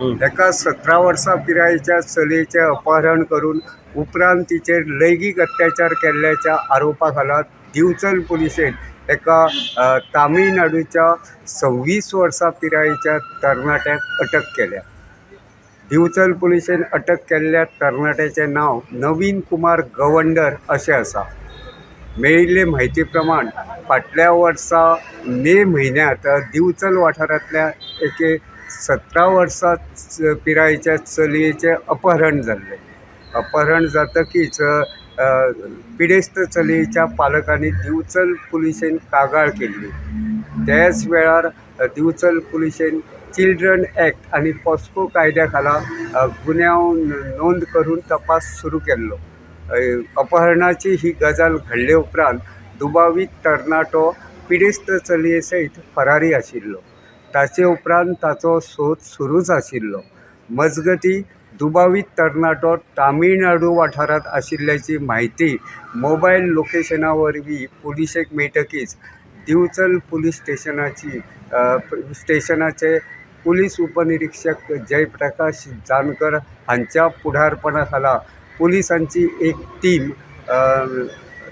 एका 17 वर्सां पिरायेच्या चलयेचें अपहरण करून उपरांत तिचेर लैंगीक अत्याचार केल्ल्याच्या आरोपा खाला दिवचल पुलिशेन एका तामिळनाडूच्या 26 वर्सां पिरायेच्या तरणाट्याक अटक केल्या. दिवचल पुलिशेन अटक केल्ल्या तरणाट्याचें नांव नवीन कुमार गवंडर अशें आसा. मेळिल्ले म्हायती प्रमाण फाटल्या वर्सा मे म्हयन्यांत दिवचल वाठारांतल्या एके 17 वर्सां पिरायेच्या चलयेचें अपहरण जाल्लें. अपहरण जातकीच पिडेस्त चलयेच्या पालकांनी दिवचल पुलिशेन कागाळ केल्ली. त्याच वेळार दिवचल पुलिशेन चिल्ड्रन ॲक्ट आनी पॉस्को कायद्या खाला गुन्यांव नोंद करून तपास सुरू केल्लो. अपहरणाची ही गजाल घडले उपरांत दुबावीत तरणाटो पिडेस्त चलये सयत फरारी आशिल्लो. ताचे उपरांत ताचो सोद सुरूच आशिल्लो. मजगतीं दुबावीत तरणाटो तामिळनाडू वाठारांत आशिल्ल्याची म्हायती मोबायल लोकेशना वरवीं पुलिशेक मेळटकीच दिवचल पुलीस स्टेशनाचे पुलीस उपनिरीक्षक जयप्रकाश जानकर हांच्या फुडारपणा खाला पुलिसांची एक टीम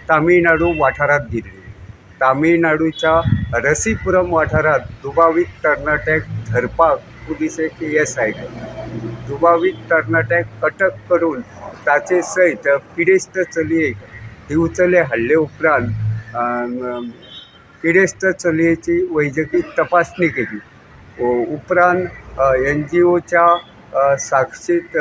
तामिळनाडू वाठारांत दिल्ली. तामिळनाडूच्या रसीपुरम वाठारांत दुबावीत तरणाट्याक धरपाक पुलिशेक येस आयली. दुबावीत तरणाट्याक अटक करून ताचे सयत पिडेस्त चलयेक दिवचले हाडले उपरांत पिडेस्त चलयेची वैजकी तपासणी केली. उपरांत NGOच्या साक्षीत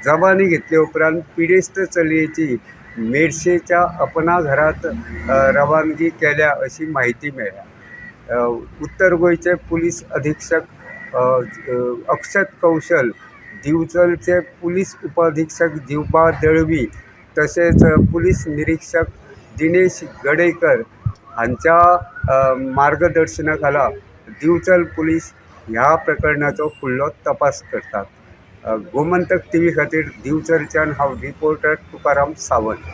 जबानी घेतले उपरांत पिडेस्त चलयेची मेर्शेच्या अपना घरांत रवानगी केल्या अशी म्हायती मेळ्ळ्या. उत्तर गोंयचे पुलीस अधीक्षक अक्षत कौशल, दिवचलचे पुलीस उपअधीक्षक दिवबा दळवी तशेंच पुलीस निरीक्षक दिनेश गडेकर हांच्या मार्गदर्शना खाला दिवचल पुलीस ह्या प्रकरणाचो फुडलो तपास करतात. गोमंतक TV खातीर दिवचलच्यान हांव रिपोर्टर तुकाराम सावंत.